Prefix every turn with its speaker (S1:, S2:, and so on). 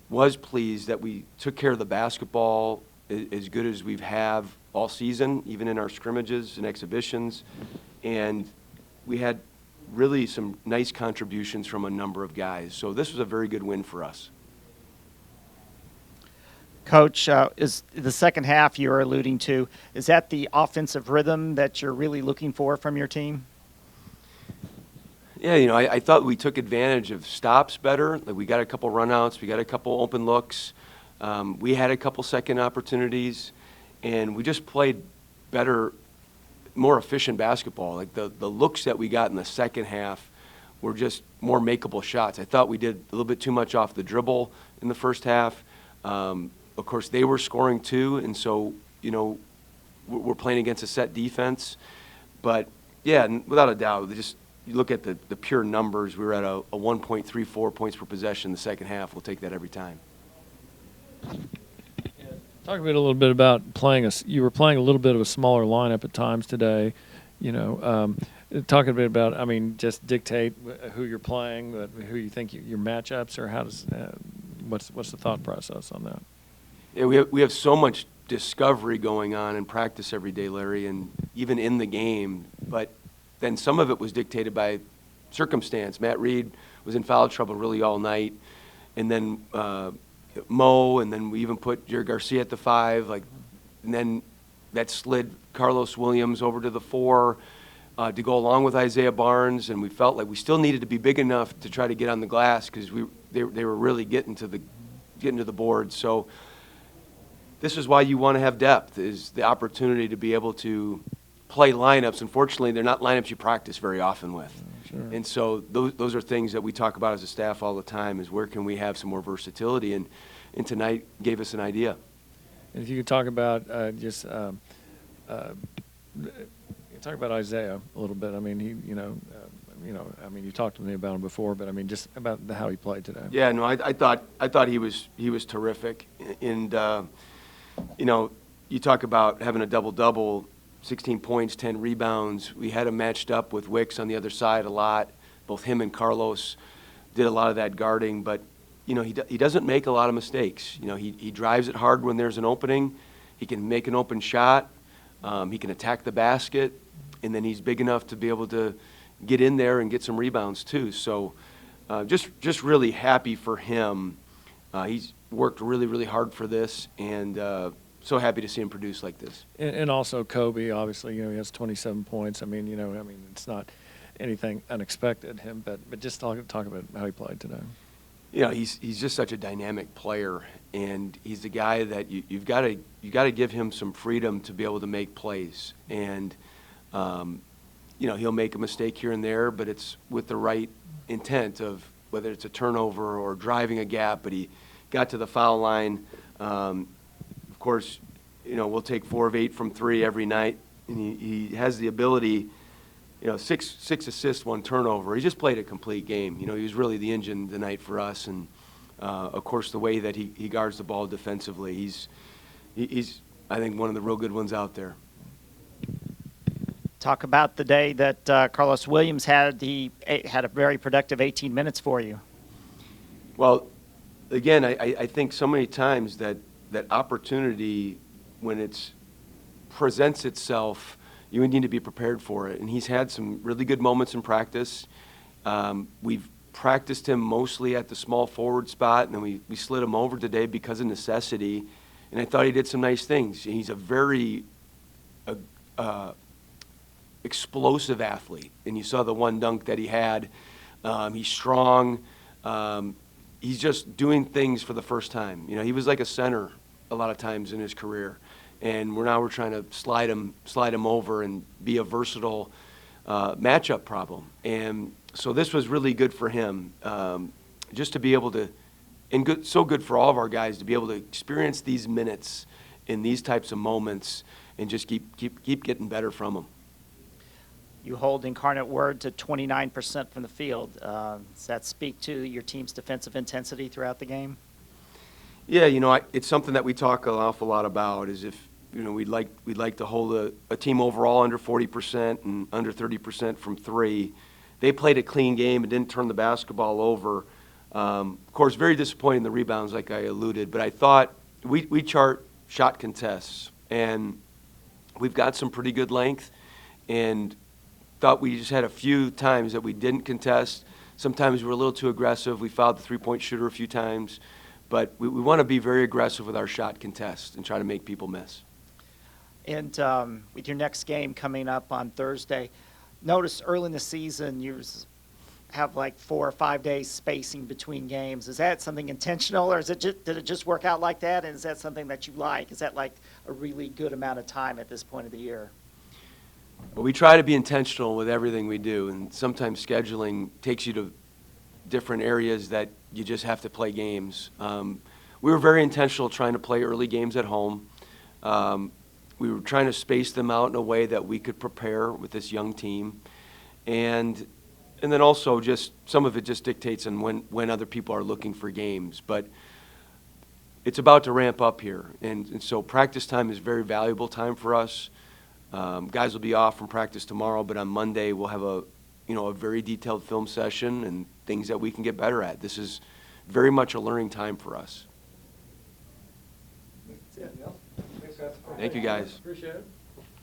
S1: was pleased that we took care of the basketball as good as we've have all season, even in our scrimmages and exhibitions. And we had really some nice contributions from a number of guys. So this was a very good win for us.
S2: Coach, is the second half you were alluding to, is that the offensive rhythm that you're really looking for from your team?
S1: Yeah, I thought we took advantage of stops better. Like, we got a couple runouts, we got a couple open looks, we had a couple second opportunities, and we just played better, more efficient basketball. Like, the looks that we got in the second half were just more makeable shots. I thought we did a little bit too much off the dribble in the first half. Of course, they were scoring too, and so, we're playing against a set defense. But, yeah, without a doubt, you look at the pure numbers, we were at a 1.34 points per possession in the second half. We'll take that every time.
S3: Talk a little bit about you were playing a little bit of a smaller lineup at times today. Talk a bit about, just dictate who you're playing, who you think your matchups, or how does, what's the thought process on that?
S1: Yeah, we have so much discovery going on in practice every day, Larry, and even in the game. But then some of it was dictated by circumstance. Matt Reed was in foul trouble really all night, and then Mo, and then we even put Jared Garcia at the 5, and then that slid Carlos Williams over to the 4 to go along with Isaiah Barnes, and we felt like we still needed to be big enough to try to get on the glass because they were really getting to the board. So this is why you want to have depth, is the opportunity to be able to play lineups. Unfortunately, they're not lineups you practice very often with. Sure. And so those are things that we talk about as a staff all the time, is where can we have some more versatility, and tonight gave us an idea.
S3: And if you could talk about talk about Isaiah a little bit. You talked to me about him before, but just about how he played today.
S1: Yeah, no, I thought he was terrific, and you talk about having a double-double. 16 points, 10 rebounds. We had him matched up with Wicks on the other side a lot. Both him and Carlos did a lot of that guarding, but he doesn't make a lot of mistakes. He drives it hard when there's an opening. He can make an open shot. He can attack the basket, and then he's big enough to be able to get in there and get some rebounds too. So just really happy for him. He's worked really, really hard for this, and so happy to see him produce like this.
S3: And also Kobe, obviously, he has 27 points. It's not anything unexpected but just talk about how he played today.
S1: He's just such a dynamic player, and he's the guy that you've got to give him some freedom to be able to make plays. And he'll make a mistake here and there, but it's with the right intent of whether it's a turnover or driving a gap. But he got to the foul line. Of course, we'll take 4 of 8 from 3 every night, and he has the ability, 6 assists, 1 turnover. He just played a complete game. He was really the engine tonight for us, and of course the way that he guards the ball defensively, he's I think one of the real good ones out there.
S2: Talk about the day that Carlos Williams had. He had a very productive 18 minutes for you.
S1: Well, again, I think so many times that opportunity, when it presents itself, you need to be prepared for it. And he's had some really good moments in practice. We've practiced him mostly at the small forward spot, and then we slid him over today because of necessity. And I thought he did some nice things. He's a very explosive athlete, and you saw the one dunk that he had. He's strong. He's just doing things for the first time. He was like a center a lot of times in his career, and we're trying to slide him over and be a versatile matchup problem. And so this was really good for him, just to be able to, and so good for all of our guys to be able to experience these minutes in these types of moments and just keep getting better from them.
S2: You hold Incarnate Word to 29% from the field. Does that speak to your team's defensive intensity throughout the game?
S1: Yeah, it's something that we talk an awful lot about. Is if we'd like to hold a team overall under 40% and under 30% from 3. They played a clean game and didn't turn the basketball over. Of course, very disappointed in the rebounds, like I alluded, but I thought we chart shot contests, and we've got some pretty good length, and thought we just had a few times that we didn't contest. Sometimes we were a little too aggressive. We fouled the three-point shooter a few times, but we want to be very aggressive with our shot contests and try to make people miss.
S2: And with your next game coming up on Thursday, notice early in the season you have like 4 or 5 days spacing between games. Is that something intentional, or is it did it just work out like that? And is that something that you like? Is that like a really good amount of time at this point of the year?
S1: Well, we try to be intentional with everything we do, and sometimes scheduling takes you to different areas that you just have to play games. We were very intentional trying to play early games at home. We were trying to space them out in a way that we could prepare with this young team. And then also just some of it just dictates on when other people are looking for games. But it's about to ramp up here. And so practice time is very valuable time for us. Guys will be off from practice tomorrow, but on Monday we'll have a very detailed film session and things that we can get better at. This is very much a learning time for us.
S3: Thanks, guys.
S1: Thank you, guys.
S3: Appreciate it.